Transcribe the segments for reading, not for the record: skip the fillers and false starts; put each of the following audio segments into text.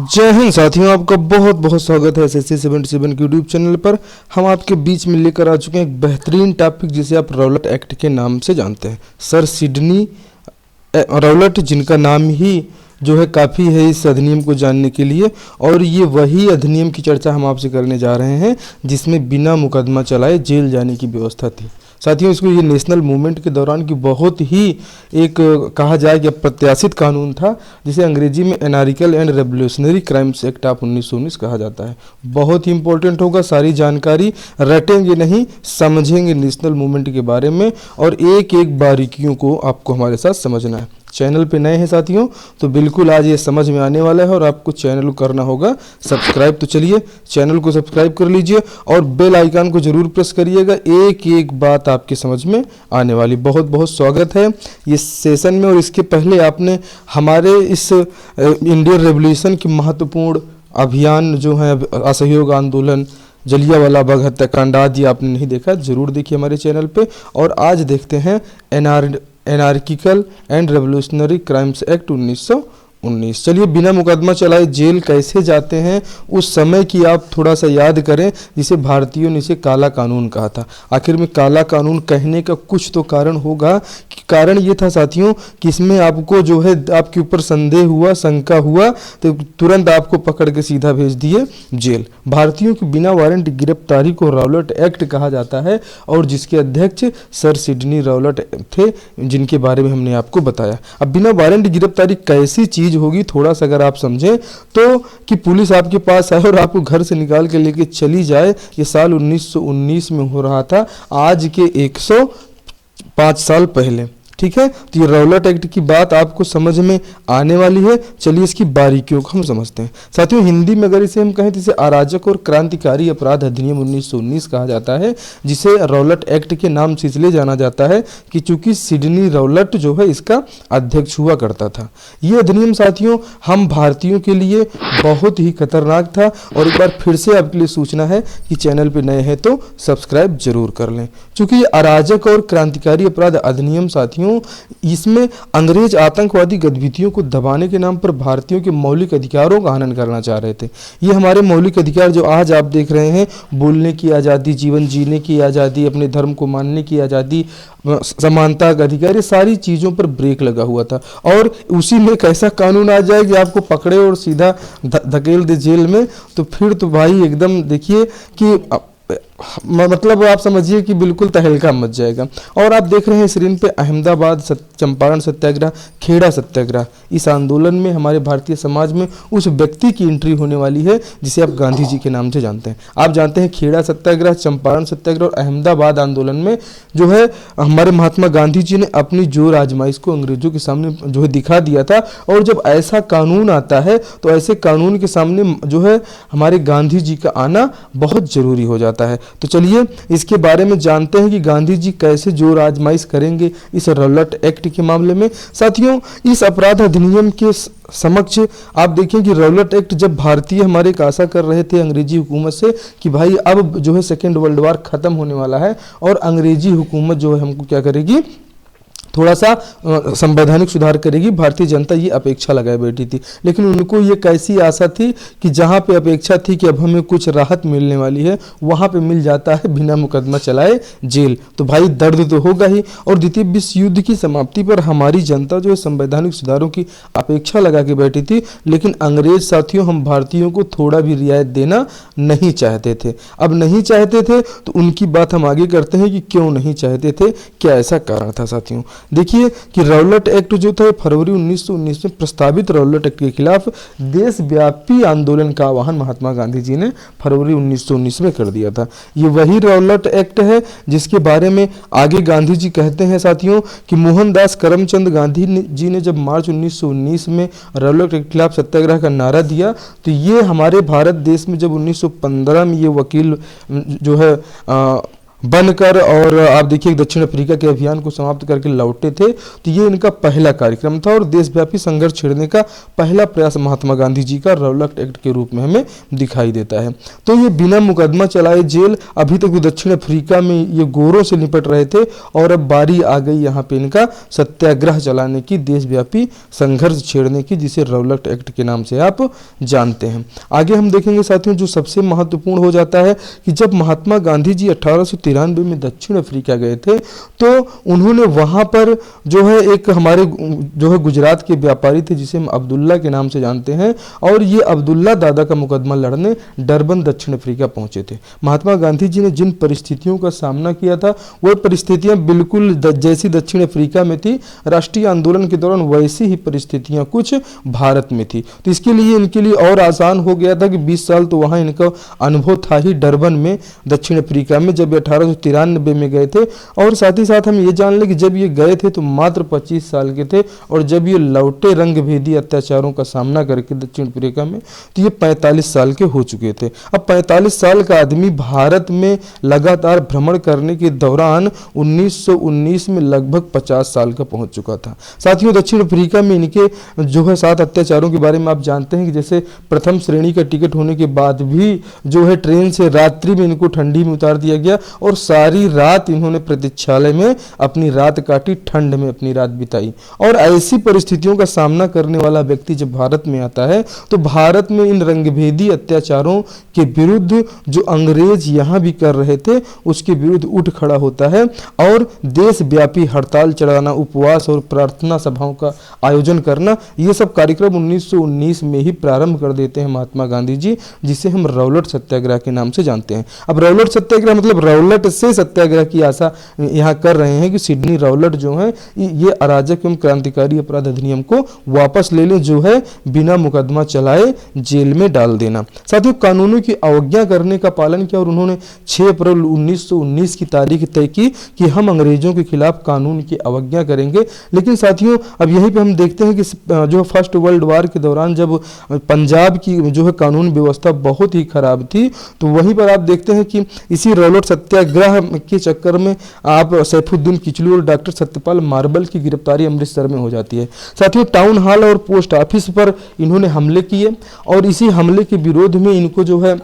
जय हिंद साथियों, आपका बहुत बहुत स्वागत है SSC 77 के यूट्यूब चैनल पर। हम आपके बीच में लेकर आ चुके हैं एक बेहतरीन टॉपिक जिसे आप रौलट एक्ट के नाम से जानते हैं। सर सिडनी रौलट, जिनका नाम ही जो है काफ़ी है इस अधिनियम को जानने के लिए, और ये वही अधिनियम की चर्चा हम आपसे करने जा रहे हैं जिसमें बिना मुकदमा चलाए जेल जाने की व्यवस्था थी। साथियों, इसको ये नेशनल मूवमेंट के दौरान की बहुत ही एक कहा जाए कि अप्रत्याशित कानून था, जिसे अंग्रेजी में anarchical and revolutionary crimes act of 1919 कहा जाता है। बहुत ही इंपॉर्टेंट होगा, सारी जानकारी रटेंगे नहीं, समझेंगे नेशनल मूवमेंट के बारे में, और एक एक बारीकियों को आपको हमारे साथ समझना है। चैनल पे नए हैं साथियों तो बिल्कुल आज ये समझ में आने वाला है, और आपको चैनल को करना होगा सब्सक्राइब। तो चलिए चैनल को सब्सक्राइब कर लीजिए और बेल आइकन को जरूर प्रेस करिएगा, एक एक बात आपके समझ में आने वाली। बहुत बहुत स्वागत है ये सेशन में। और इसके पहले आपने हमारे इस इंडियन रेवोल्यूशन की महत्वपूर्ण अभियान जो है असहयोग आंदोलन, जलियांवाला बाग हत्याकांड आदि आपने नहीं देखा, जरूर देखिए हमारे चैनल पे। और आज देखते हैं anarchical and revolutionary crimes act 1919। चलिए, बिना मुकदमा चलाए जेल कैसे जाते हैं उस समय की आप थोड़ा सा याद करें, जिसे भारतीयों ने इसे काला कानून कहा था। आखिर में काला कानून कहने का कुछ तो कारण होगा। कि कारण ये था साथियों कि इसमें आपको जो है आपके ऊपर संदेह हुआ, शंका हुआ, तो तुरंत आपको पकड़ के सीधा भेज दिए जेल। भारतीयों की बिना वारंट गिरफ्तारी को रौलट एक्ट कहा जाता है, और जिसके अध्यक्ष सर सिडनी रौलट थे, जिनके बारे में हमने आपको बताया। अब बिना वारंट गिरफ्तारी कैसी चीज होगी, थोड़ा सा अगर आप समझें तो, कि पुलिस आपके पास आए और आपको घर से निकाल के लेके चली जाए। ये साल 1919 में हो रहा था, आज के 105 साल पहले। ठीक है, तो ये रौलट एक्ट की बात आपको समझ में आने वाली है। चलिए इसकी बारीकियों को हम समझते हैं। साथियों, हिंदी में अगर इसे हम कहें तो इसे अराजक और क्रांतिकारी अपराध अधिनियम 1919 कहा जाता है, जिसे रौलट एक्ट के नाम से इसलिए जाना जाता है कि चूंकि सिडनी रौलट जो है इसका अध्यक्ष हुआ करता था। ये अधिनियम साथियों हम भारतीयों के लिए बहुत ही खतरनाक था। और एक बार फिर से आपके लिए सूचना है कि चैनल पर नए हैं तो सब्सक्राइब जरूर कर लें। चूंकि ये अराजक और क्रांतिकारी अपराध अधिनियम साथियों, इसमें अंग्रेज आतंकवादी गतिविधियों को दबाने के नाम पर भारतीयों के मौलिक अधिकारों का हनन करना चाह रहे थे। ये हमारे मौलिक अधिकार जो आज आप देख रहे हैं, बोलने की आज़ादी, जीवन जीने की आज़ादी, अपने धर्म को मानने की आज़ादी, समानता का अधिकार, ये सारी चीज़ों पर ब्रेक लगा हुआ था। और उसी में एक ऐसा कानून आ जाए कि आपको पकड़े और सीधा धकेल दे जेल में, तो फिर तो भाई एकदम देखिए कि मतलब आप समझिए कि बिल्कुल तहलका मच जाएगा। और आप देख रहे हैं स्क्रीन पे अहमदाबाद चंपारण सत्याग्रह, खेड़ा सत्याग्रह। इस आंदोलन में हमारे भारतीय समाज में उस व्यक्ति की एंट्री होने वाली है जिसे आप गांधी जी के नाम से जानते हैं। आप जानते हैं खेड़ा सत्याग्रह, चंपारण सत्याग्रह और अहमदाबाद आंदोलन में जो है हमारे महात्मा गांधी जी ने अपनी जोर आजमाइश को अंग्रेजों के सामने जो है दिखा दिया था। और जब ऐसा कानून आता है तो ऐसे कानून के सामने जो है हमारे गांधी जी का आना बहुत जरूरी हो जाता है। तो चलिए इसके बारे में जानते हैं कि गांधी जी कैसे जोर आजमाइश करेंगे इस रौलट एक्ट के मामले में। साथियों, इस अपराध अधिनियम के समक्ष आप देखें कि रौलट एक्ट जब भारतीय हमारे एक आशा कर रहे थे अंग्रेजी हुकूमत से कि भाई अब जो है सेकेंड वर्ल्ड वॉर खत्म होने वाला है और अंग्रेजी हुकूमत जो है हमको क्या करेगी, थोड़ा सा संवैधानिक सुधार करेगी। भारतीय जनता ये अपेक्षा लगाए बैठी थी। लेकिन उनको ये कैसी आशा थी कि जहाँ पे अपेक्षा थी कि अब हमें कुछ राहत मिलने वाली है, वहाँ पे मिल जाता है बिना मुकदमा चलाए जेल। तो भाई दर्द तो होगा ही। और द्वितीय विश्व युद्ध की समाप्ति पर हमारी जनता जो है संवैधानिक सुधारों की अपेक्षा लगा के बैठी थी। लेकिन अंग्रेज साथियों हम भारतीयों को थोड़ा भी रियायत देना नहीं चाहते थे। अब नहीं चाहते थे तो उनकी बात हम आगे करते हैं कि क्यों नहीं चाहते थे, क्या ऐसा कारण था। साथियों देखिए कि रौलट एक्ट जो था फरवरी 1919 में प्रस्तावित रौलट एक्ट के खिलाफ देशव्यापी आंदोलन का आह्वान महात्मा गांधी जी ने फरवरी 1919 में कर दिया था। ये वही रौलट एक्ट है जिसके बारे में आगे गांधी जी कहते हैं साथियों कि मोहनदास करमचंद गांधी जी ने जब मार्च 1919 में रौलट एक्ट के खिलाफ सत्याग्रह का नारा दिया, तो ये हमारे भारत देश में जब 1915 में ये वकील जो है बनकर और आप देखिए दक्षिण अफ्रीका के अभियान को समाप्त करके लौटे थे। तो ये इनका पहला कार्यक्रम था और देशव्यापी संघर्ष छेड़ने का पहला प्रयास महात्मा गांधी जी का रौलट एक्ट के रूप में हमें दिखाई देता है। तो ये बिना मुकदमा चलाए जेल, अभी तक वो दक्षिण अफ्रीका में ये गोरों से निपट रहे थे और अब बारी आ गई यहाँ पे इनका सत्याग्रह चलाने की, देशव्यापी संघर्ष छेड़ने की, जिसे रौलट एक्ट के नाम से आप जानते हैं। आगे हम देखेंगे साथियों, जो सबसे महत्वपूर्ण हो जाता है कि जब महात्मा गांधी जी 1893 में दक्षिण अफ्रीका गए थे तो उन्होंने वहां पर जो है एक हमारे जो है गुजरात के व्यापारी थे जिसे हम अब्दुल्ला के नाम से जानते हैं, और ये अब्दुल्ला दादा का मुकदमा लड़ने डरबन दक्षिण अफ्रीका पहुंचे थे। महात्मा गांधी जी ने जिन परिस्थितियों का सामना किया था वह परिस्थितियां बिल्कुल जैसी दक्षिण अफ्रीका में थी, राष्ट्रीय आंदोलन के दौरान वैसी ही परिस्थितियां कुछ भारत में थी। तो इसके लिए इनके लिए और आसान हो गया था कि 20 साल तो वहां इनका अनुभव था ही डरबन में दक्षिण अफ्रीका में, जब 1893 में गए थे। और साथ ही साथ हम ये जान लें कि जब ये गए थे तो मात्र 25 साल के थे, और जब ये लौटे रंगभेदी अत्याचारों का सामना करके दक्षिण अफ्रीका में तो ये 45 साल के हो चुके थे। अब 45 साल का आदमी भारत में लगातार भ्रमण करने के दौरान 1919 में लगभग 50 साल का पहुंच चुका था। साथियों, दक्षिण अफ्रीका में इनके जो है 7 अत्याचारों के बारे में आप जानते हैं कि जैसे प्रथम श्रेणी का टिकट होने के बाद भी जो है ट्रेन से रात्रि में इनको ठंडी में उतार दिया गया और सारी रात इन्होंने प्रतीक्षालय में अपनी रात काटी, ठंड में अपनी रात बिताई। और ऐसी परिस्थितियों का सामना करने वाला व्यक्ति जब भारत में आता है तो भारत में इन रंगभेदी अत्याचारों के विरुद्ध जो अंग्रेज यहाँ भी कर रहे थे उसके विरुद्ध उठ खड़ा होता है और देशव्यापी हड़ताल चढ़ाना, उपवास और प्रार्थना सभाओं का आयोजन करना, ये सब कार्यक्रम 1919 में ही प्रारंभ कर देते हैं महात्मा गांधी जी, जिसे हम रौलट सत्याग्रह के नाम से जानते हैं। अब रौलट सत्याग्रह मतलब रौलट से सत्याग्रह की आशा यहाँ कर रहे हैं कि सिडनी रौलट जो है ये अराजक एवं क्रांतिकारी अपराध अधिनियम को वापस ले लें, जो है बिना मुकदमा चलाए जेल में डाल देना। साथियों, कानूनों की अवज्ञा करने का पालन किया और उन्होंने 6 अप्रैल 1919 की तारीख तय की कि हम अंग्रेजों के खिलाफ कानून की अवज्ञा करेंगे। लेकिन साथियों, अब यहीं पे हम देखते हैं कि जो फर्स्ट वर्ल्ड वार के दौरान जब पंजाब की जो है कानून व्यवस्था बहुत ही खराब थी, तो वहीं पर आप देखते हैं कि इसी रौलट सत्याग्रह के चक्कर में आप सैफुद्दीन किचलू और डॉक्टर सत्यपाल मार्बल की गिरफ्तारी अमृतसर में हो जाती है। साथियों, टाउन हॉल और पोस्ट ऑफिस पर इन्होंने हमले किए और इसी हमले के विरोध में इनको जो है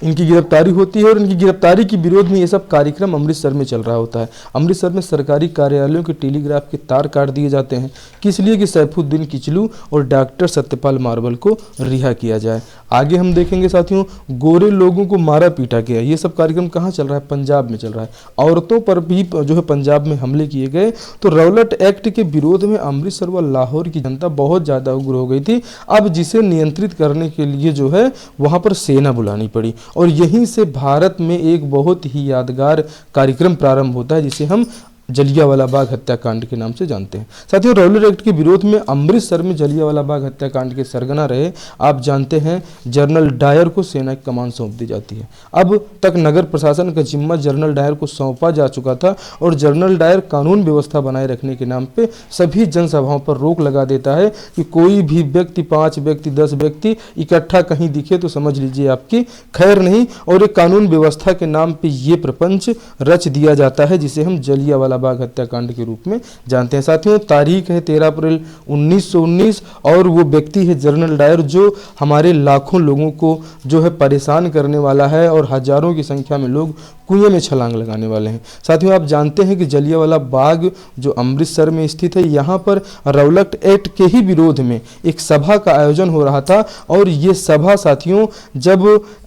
इनकी गिरफ्तारी होती है और इनकी गिरफ्तारी के विरोध में ये सब कार्यक्रम अमृतसर में चल रहा होता है। अमृतसर में सरकारी कार्यालयों के टेलीग्राफ के तार काट दिए जाते हैं, किस लिए कि सैफुद्दीन किचलू और डॉक्टर सत्यपाल मार्बल को रिहा किया जाए। आगे हम देखेंगे साथियों, गोरे लोगों को मारा पीटा गया, ये सब कार्यक्रम कहाँ चल रहा है? पंजाब में चल रहा है। औरतों पर भी जो है पंजाब में हमले किए गए। तो रौलट एक्ट के विरोध में अमृतसर व लाहौर की जनता बहुत ज़्यादा उग्र हो गई थी। अब जिसे नियंत्रित करने के लिए जो है वहाँ पर सेना बुलानी पड़ी और यहीं से भारत में एक बहुत ही यादगार कार्यक्रम प्रारंभ होता है जिसे हम जलियांवाला बाग हत्याकांड के नाम से जानते हैं। साथियों, रौलट एक्ट के विरोध में अमृतसर में जलियांवाला बाग हत्याकांड के सरगना रहे आप जानते हैं जनरल डायर को सेना की कमान सौंप दी जाती है। अब तक नगर प्रशासन का जिम्मा जनरल डायर को सौंपा जा चुका था और जनरल डायर कानून व्यवस्था बनाए रखने के नाम पे सभी जनसभाओं पर रोक लगा देता है कि कोई भी व्यक्ति 5 व्यक्ति 10 व्यक्ति इकट्ठा कहीं दिखे तो समझ लीजिए आपकी खैर नहीं, और एक कानून व्यवस्था के नाम पे ये प्रपंच रच दिया जाता है जिसे हम जलियांवाला बाग हत्याकांड के रूप में जानते हैं। साथियों, तारीख है 13 अप्रैल 1919 और वो व्यक्ति है जनरल डायर जो हमारे लाखों लोगों को जो है परेशान करने वाला है और हजारों की संख्या में लोग कुएं में छलांग लगाने वाले हैं। साथियों, आप जानते हैं कि जलियांवाला बाग जो अमृतसर में स्थित है, यहाँ पर रौलट एक्ट के ही विरोध में एक सभा का आयोजन हो रहा था और ये सभा साथियों जब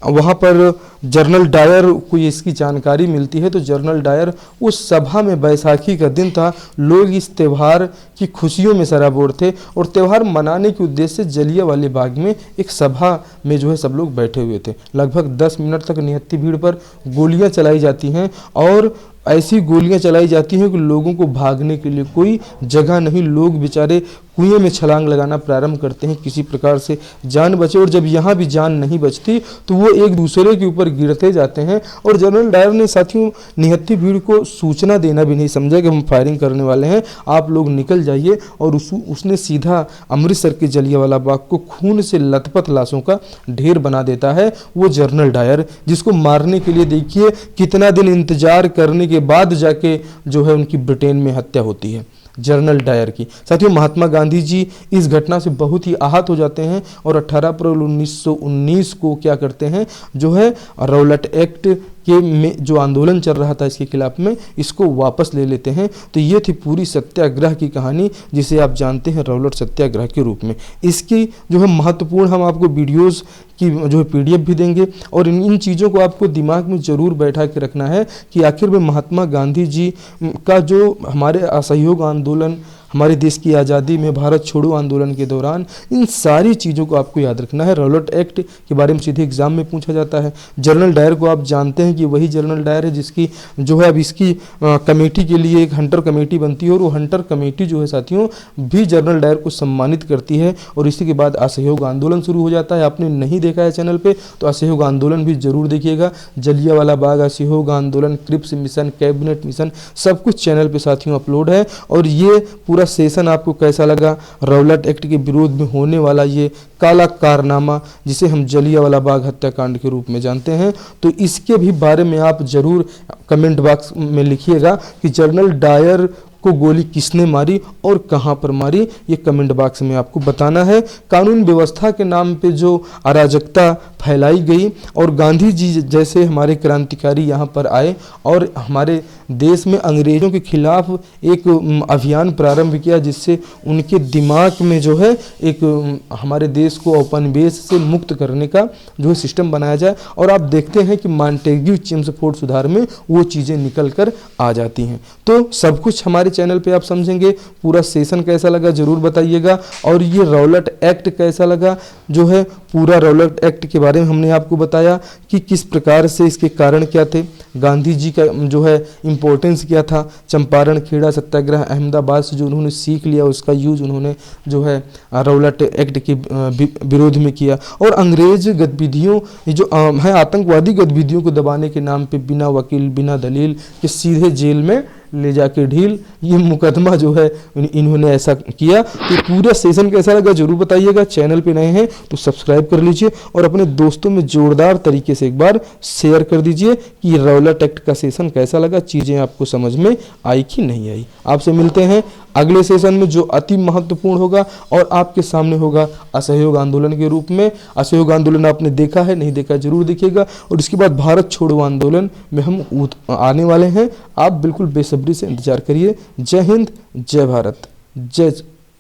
वहाँ पर जनरल डायर को इसकी जानकारी मिलती है तो जनरल डायर उस सभा में, बैसाखी का दिन था, लोग इस त्यौहार की खुशियों में सराबोर थे और त्यौहार मनाने के उद्देश्य से जलियांवाले बाग में एक सभा में जो है सब लोग बैठे हुए थे। लगभग 10 मिनट तक निहत्थी भीड़ पर गोलियां चलाई जाती हैं और ऐसी गोलियां चलाई जाती हैं कि लोगों को भागने के लिए कोई जगह नहीं, लोग बेचारे कुएं में छलांग लगाना प्रारंभ करते हैं किसी प्रकार से जान बचे, और जब यहाँ भी जान नहीं बचती तो वो एक दूसरे के ऊपर गिरते जाते हैं। और जनरल डायर ने साथियों निहत्थी भीड़ को सूचना देना भी नहीं समझा कि हम फायरिंग करने वाले हैं, आप लोग निकल जाइए। और उसने सीधा अमृतसर के जलियांवाला बाग को खून से लथपथ लाशों का ढेर बना देता है वो जनरल डायर, जिसको मारने के लिए देखिए कितना दिन इंतजार करने के बाद जाके जो है उनकी ब्रिटेन में हत्या होती है जनरल डायर की। साथियों महात्मा गांधी जी इस घटना से बहुत ही आहत हो जाते हैं और 18 अप्रैल 1919 को क्या करते हैं, जो है रौलट एक्ट के में जो आंदोलन चल रहा था इसके खिलाफ में, इसको वापस ले लेते हैं। तो ये थी पूरी सत्याग्रह की कहानी, जिसे आप जानते हैं रौलट सत्याग्रह के रूप में। इसकी जो है महत्वपूर्ण हम आपको वीडियोस की जो है PDF भी देंगे, और इन चीज़ों को आपको दिमाग में जरूर बैठा के रखना है कि आखिर में महात्मा गांधी जी का जो हमारे असहयोग आंदोलन, हमारे देश की आज़ादी में भारत छोड़ो आंदोलन के दौरान, इन सारी चीज़ों को आपको याद रखना है। रौलट एक्ट के बारे में सीधे एग्जाम में पूछा जाता है। जनरल डायर को आप जानते हैं कि वही जनरल डायर है जिसकी जो है अब इसकी कमेटी के लिए एक हंटर कमेटी बनती है, और वो हंटर कमेटी जो है साथियों भी जनरल डायर को सम्मानित करती है। और इसी के बाद असहयोग आंदोलन शुरू हो जाता है। आपने नहीं देखा है चैनल पर तो असहयोग आंदोलन भी जरूर देखिएगा। जलियांवाला बाग, असहयोग आंदोलन, क्रिप्स मिशन, कैबिनेट मिशन, सब कुछ चैनल पर साथियों अपलोड है। और ये पूरा सेशन आपको कैसा लगा, रौलट एक्ट के विरोध में होने वाला ये काला कारनामा जिसे हम जलियांवाला बाग हत्याकांड के रूप में जानते हैं, तो इसके भी बारे में आप जरूर कमेंट बॉक्स में लिखिएगा कि जनरल डायर को गोली किसने मारी और कहां पर मारी, ये कमेंट बॉक्स में आपको बताना है। कानून व्यवस्था के नाम पे जो अराजकता फैलाई गई, और गांधी जी जैसे हमारे क्रांतिकारी यहाँ पर आए और हमारे देश में अंग्रेजों के खिलाफ एक अभियान प्रारंभ किया, जिससे उनके दिमाग में जो है एक हमारे देश को औपनिवेश से मुक्त करने का जो है सिस्टम बनाया जाए। और आप देखते हैं कि मॉन्टेग्यू चेम्सफोर्ड सुधार में वो चीज़ें निकल कर आ जाती हैं। तो सब कुछ हमारे चैनल पे आप समझेंगे। पूरा सेशन कैसा लगा जरूर बताइएगा, और ये रौलट एक्ट कैसा लगा, जो है पूरा रौलट एक्ट के बारे में हमने आपको बताया कि किस प्रकार से इसके कारण क्या थे, गांधी जी का जो है इम्पोर्टेंस क्या था, चंपारण खेड़ा सत्याग्रह, अहमदाबाद से जो उन्होंने सीख लिया उसका यूज उन्होंने जो है रौलट एक्ट के विरोध में किया। और अंग्रेज गतिविधियों जो है आतंकवादी गतिविधियों को दबाने के नाम पे बिना वकील बिना दलील के सीधे जेल में ले जाके ढील, ये मुकदमा जो है इन्होंने ऐसा किया। तो पूरा सेशन कैसा लगा जरूर बताइएगा। चैनल पे नए हैं तो सब्सक्राइब कर लीजिए और अपने दोस्तों में जोरदार तरीके से एक बार शेयर कर दीजिए कि रौलट एक्ट का सेशन कैसा लगा, चीज़ें आपको समझ में आई कि नहीं आई। आपसे मिलते हैं अगले सेशन में जो अति महत्वपूर्ण होगा और आपके सामने होगा असहयोग आंदोलन के रूप में। असहयोग आंदोलन आपने देखा है, नहीं देखा जरूर देखिएगा। और इसके बाद भारत छोड़ो आंदोलन में हम आने वाले हैं, आप बिल्कुल बेसब्री से इंतजार करिए। जय हिंद, जय भारत, जय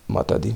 माता दी।